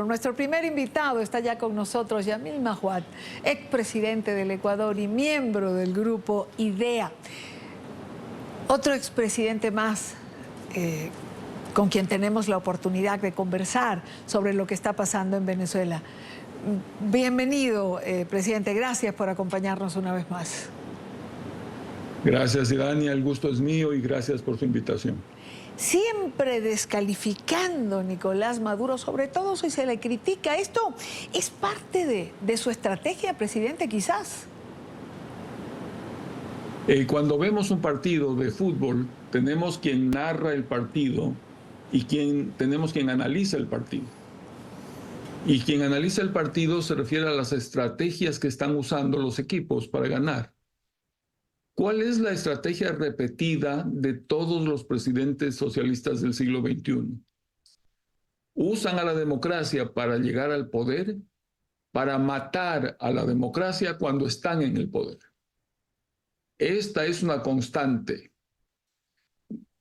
Nuestro primer invitado está ya con nosotros, Yamil Mahuad, expresidente del Ecuador y miembro del grupo IDEA. Otro expresidente más con quien tenemos la oportunidad de conversar sobre lo que está pasando en Venezuela. Bienvenido, presidente. Gracias por acompañarnos una vez más. Gracias, Idania. El gusto es mío y gracias por su invitación. Siempre descalificando a Nicolás Maduro, sobre todo si se le critica. ¿Esto es parte de su estrategia, presidente, quizás? Cuando vemos un partido de fútbol, tenemos quien narra el partido y tenemos quien analiza el partido. Y quien analiza el partido se refiere a las estrategias que están usando los equipos para ganar. ¿Cuál es la estrategia repetida de todos los presidentes socialistas del siglo XXI? Usan a la democracia para llegar al poder, para matar a la democracia cuando están en el poder. Esta es una constante.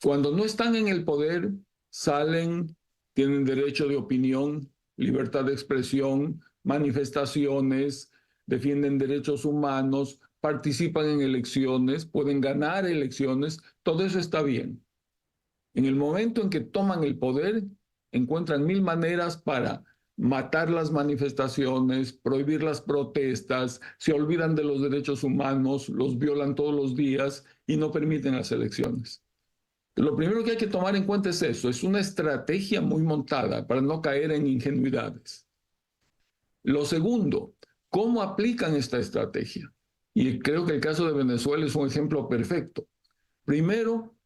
Cuando no están en el poder, salen, tienen derecho de opinión, libertad de expresión, manifestaciones, defienden derechos humanos, participan en elecciones, pueden ganar elecciones, todo eso está bien. En el momento en que toman el poder, encuentran mil maneras para matar las manifestaciones, prohibir las protestas, se olvidan de los derechos humanos, los violan todos los días y no permiten las elecciones. Lo primero que hay que tomar en cuenta es eso, es una estrategia muy montada para no caer en ingenuidades. Lo segundo, ¿cómo aplican esta estrategia? Y creo que el caso de Venezuela es un ejemplo perfecto. Primero,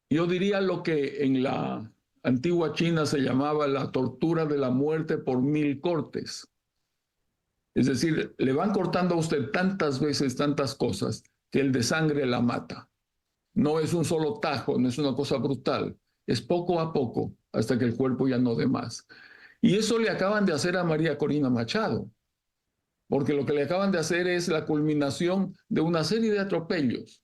yo diría lo que en la antigua China se llamaba la tortura de la muerte por 1000 cortes. Es decir, le van cortando a usted tantas veces, tantas cosas, que el de sangre la mata. No es un solo tajo, no es una cosa brutal. Es poco a poco, hasta que el cuerpo ya no dé más. Y eso le acaban de hacer a María Corina Machado, porque lo que le acaban de hacer es la culminación de una serie de atropellos.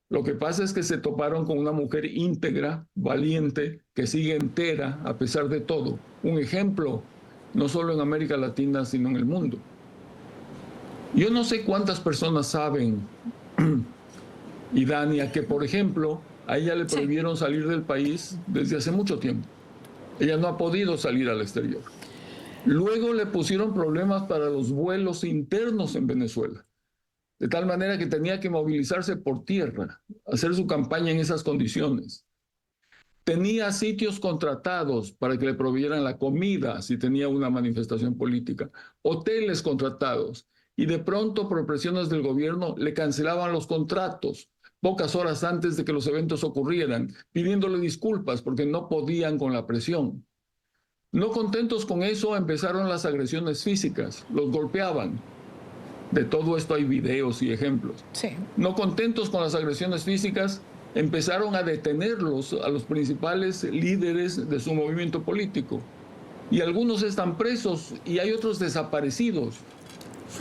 Lo que pasa es que se toparon con una mujer íntegra, valiente, que sigue entera a pesar de todo. Un ejemplo, no solo en América Latina, sino en el mundo. Yo no sé cuántas personas saben, y Dania, que por ejemplo, a ella le prohibieron salir del país desde hace mucho tiempo. Ella no ha podido salir al exterior. Luego le pusieron problemas para los vuelos internos en Venezuela, de tal manera que tenía que movilizarse por tierra, hacer su campaña en esas condiciones. Tenía sitios contratados para que le provieran la comida si tenía una manifestación política, hoteles contratados, y de pronto por presiones del gobierno le cancelaban los contratos pocas horas antes de que los eventos ocurrieran, pidiéndole disculpas porque no podían con la presión. No contentos con eso, empezaron las agresiones físicas, los golpeaban. De todo esto hay videos y ejemplos. Sí. No contentos con las agresiones físicas, empezaron a detenerlos a los principales líderes de su movimiento político. Y algunos están presos y hay otros desaparecidos.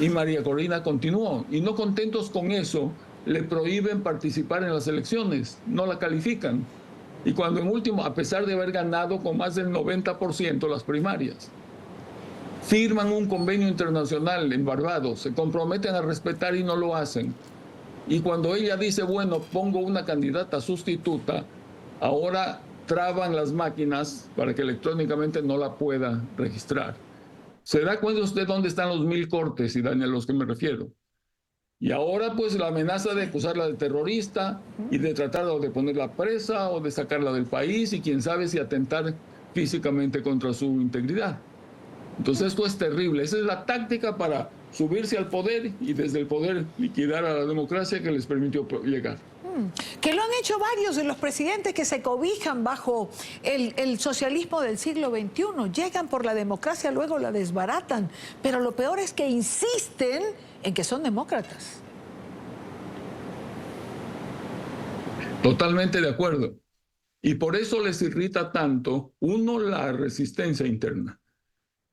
Y María Corina continuó. Y no contentos con eso, le prohíben participar en las elecciones, no la califican. Y cuando en último, a pesar de haber ganado con más del 90% las primarias, firman un convenio internacional en Barbados, se comprometen a respetar y no lo hacen. Y cuando ella dice, bueno, pongo una candidata sustituta, ahora traban las máquinas para que electrónicamente no la pueda registrar. ¿Se da cuenta usted dónde están los 1000 cortes, y Daniel, a los que me refiero? Y ahora pues la amenaza de acusarla de terrorista y de tratar de ponerla presa o de sacarla del país y quién sabe si atentar físicamente contra su integridad. Entonces esto es terrible. Esa es la táctica para subirse al poder y desde el poder liquidar a la democracia que les permitió llegar. Que lo han hecho varios de los presidentes que se cobijan bajo el socialismo del siglo XXI. Llegan por la democracia, luego la desbaratan. Pero lo peor es que insisten en que son demócratas. Totalmente de acuerdo. Y por eso les irrita tanto, uno, la resistencia interna.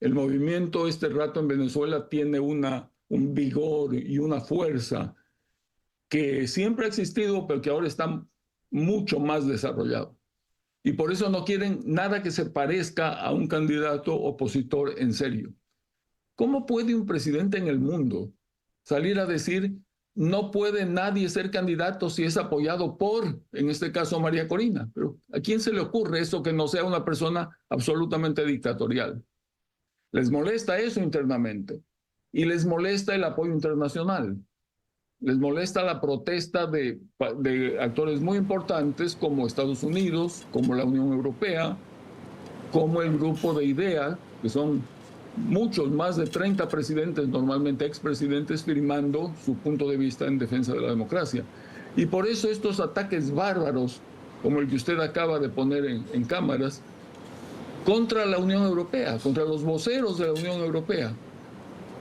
El movimiento este rato en Venezuela tiene un vigor y una fuerza que siempre ha existido, pero que ahora está mucho más desarrollado. Y por eso no quieren nada que se parezca a un candidato opositor en serio. ¿Cómo puede un presidente en el mundo salir a decir no puede nadie ser candidato si es apoyado por, en este caso, María Corina? Pero ¿a quién se le ocurre eso que no sea una persona absolutamente dictatorial? Les molesta eso internamente y les molesta el apoyo internacional. Les molesta la protesta de actores muy importantes como Estados Unidos, como la Unión Europea, como el grupo de IDEA, que son muchos, más de 30 presidentes, normalmente expresidentes, firmando su punto de vista en defensa de la democracia. Y por eso estos ataques bárbaros, como el que usted acaba de poner en cámaras, contra la Unión Europea, contra los voceros de la Unión Europea,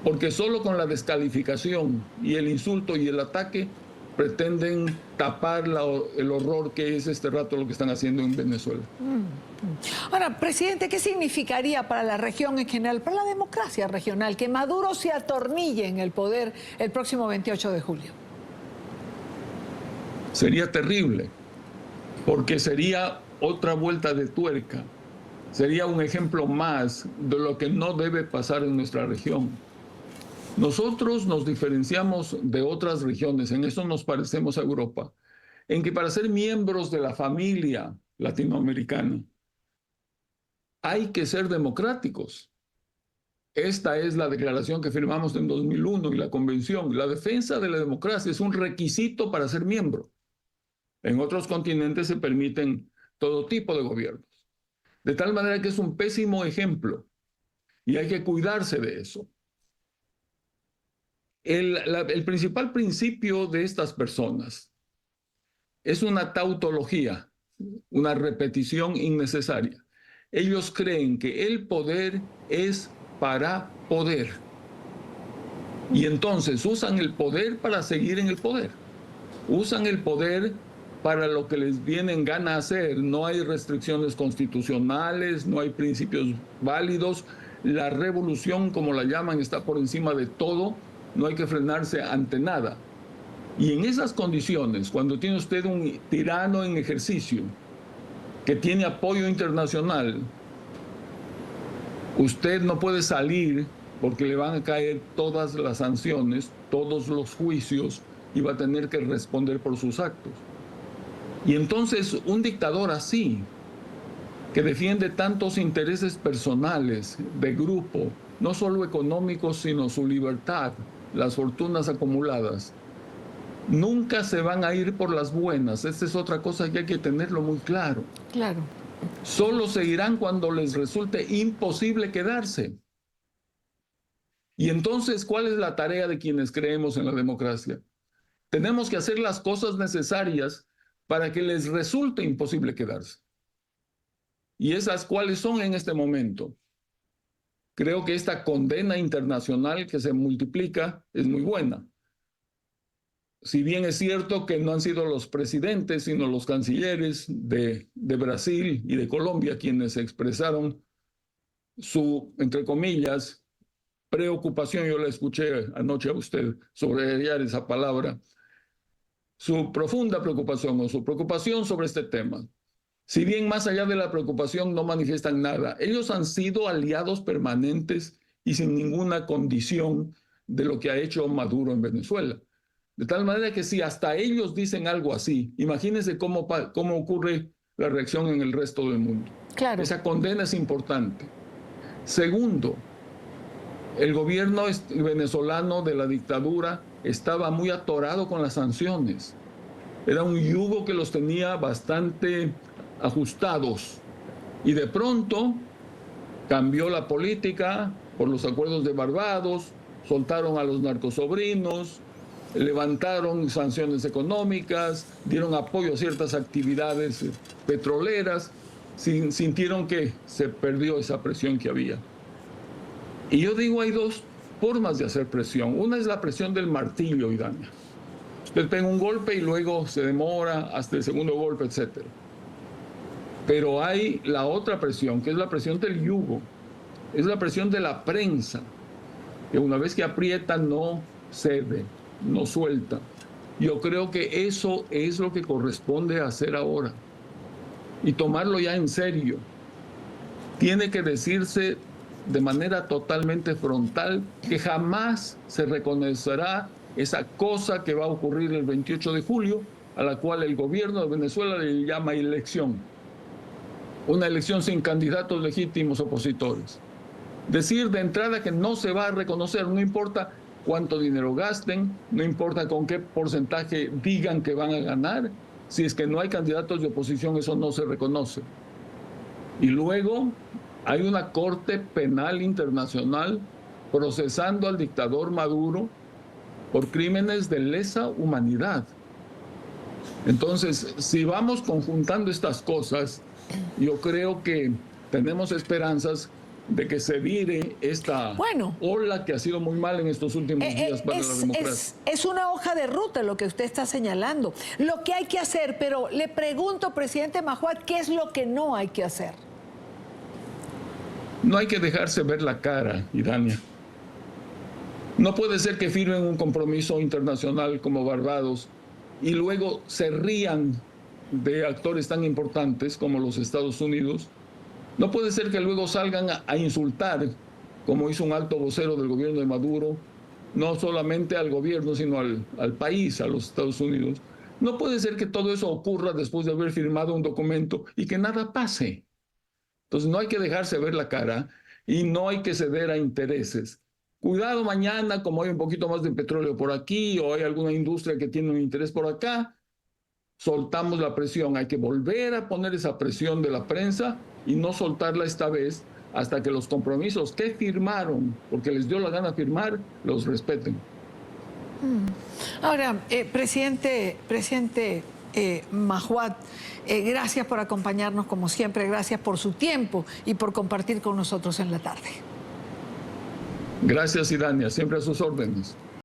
porque solo con la descalificación y el insulto y el ataque pretenden tapar el horror que es este rato lo que están haciendo en Venezuela. Ahora, presidente, ¿qué significaría para la región en general, para la democracia regional, que Maduro se atornille en el poder el próximo 28 de julio? Sería terrible, porque sería otra vuelta de tuerca, sería un ejemplo más de lo que no debe pasar en nuestra región. Nosotros nos diferenciamos de otras regiones, en eso nos parecemos a Europa, en que para ser miembros de la familia latinoamericana hay que ser democráticos. Esta es la declaración que firmamos en 2001 y la convención. La defensa de la democracia es un requisito para ser miembro. En otros continentes se permiten todo tipo de gobiernos. De tal manera que es un pésimo ejemplo y hay que cuidarse de eso. El principal principio de estas personas es una tautología, una repetición innecesaria. Ellos creen que el poder es para poder. Y entonces usan el poder para seguir en el poder. Usan el poder para lo que les viene en gana hacer. No hay restricciones constitucionales, no hay principios válidos. La revolución, como la llaman, está por encima de todo. No hay que frenarse ante nada. Y en esas condiciones, cuando tiene usted un tirano en ejercicio que tiene apoyo internacional, usted no puede salir porque le van a caer todas las sanciones, todos los juicios y va a tener que responder por sus actos. Y entonces un dictador así, que defiende tantos intereses personales, de grupo, no solo económicos, sino su libertad, las fortunas acumuladas, nunca se van a ir por las buenas. Esta es otra cosa que hay que tenerlo muy claro. Claro. Solo se irán cuando les resulte imposible quedarse. Y entonces, ¿cuál es la tarea de quienes creemos en la democracia? Tenemos que hacer las cosas necesarias para que les resulte imposible quedarse. ¿Y esas cuáles son en este momento? Creo que esta condena internacional que se multiplica es muy buena. Si bien es cierto que no han sido los presidentes, sino los cancilleres de Brasil y de Colombia quienes expresaron su, entre comillas, preocupación, yo la escuché anoche a usted subrayar esa palabra, su profunda preocupación o su preocupación sobre este tema. Si bien más allá de la preocupación no manifiestan nada, ellos han sido aliados permanentes y sin ninguna condición de lo que ha hecho Maduro en Venezuela. De tal manera que si hasta ellos dicen algo así, imagínense cómo ocurre la reacción en el resto del mundo. Claro. Esa condena es importante. Segundo, el gobierno venezolano de la dictadura estaba muy atorado con las sanciones. Era un yugo que los tenía bastante ajustados. Y de pronto cambió la política por los acuerdos de Barbados, soltaron a los narcosobrinos, levantaron sanciones económicas, dieron apoyo a ciertas actividades petroleras, sintieron que se perdió esa presión que había. Y yo digo, hay dos formas de hacer presión. Una es la presión del martillo, Idaña. Usted pega un golpe y luego se demora hasta el segundo golpe, etc. Pero hay la otra presión, que es la presión del yugo. Es la presión de la prensa, que una vez que aprieta no cede, no suelta. Yo creo que eso es lo que corresponde hacer ahora. y tomarlo ya en serio. Tiene que decirse de manera totalmente frontal que jamás se reconocerá esa cosa que va a ocurrir el 28 de julio, a la cual el gobierno de Venezuela le llama elección. Una elección sin candidatos legítimos opositores. Decir de entrada que no se va a reconocer, no importa cuánto dinero gasten, no importa con qué porcentaje digan que van a ganar, si es que no hay candidatos de oposición, eso no se reconoce. Y luego hay una Corte Penal Internacional procesando al dictador Maduro por crímenes de lesa humanidad. Entonces, si vamos conjuntando estas cosas, yo creo que tenemos esperanzas de que se vire esta ola que ha sido muy mal en estos últimos días para la democracia. Es una hoja de ruta lo que usted está señalando, lo que hay que hacer, pero le pregunto, presidente Mahuad, ¿qué es lo que no hay que hacer? No hay que dejarse ver la cara, Irania. No puede ser que firmen un compromiso internacional como Barbados y luego se rían de actores tan importantes como los Estados Unidos. No puede ser que luego salgan a insultar, como hizo un alto vocero del gobierno de Maduro, no solamente al gobierno, sino al país, a los Estados Unidos. No puede ser que todo eso ocurra después de haber firmado un documento y que nada pase. Entonces no hay que dejarse ver la cara y no hay que ceder a intereses. Cuidado mañana, como hay un poquito más de petróleo por aquí o hay alguna industria que tiene un interés por acá, soltamos la presión. Hay que volver a poner esa presión de la prensa y no soltarla esta vez hasta que los compromisos que firmaron, porque les dio la gana firmar, los respeten. Ahora, presidente Mahuad, gracias por acompañarnos como siempre, gracias por su tiempo y por compartir con nosotros en la tarde. Gracias, Irania, siempre a sus órdenes.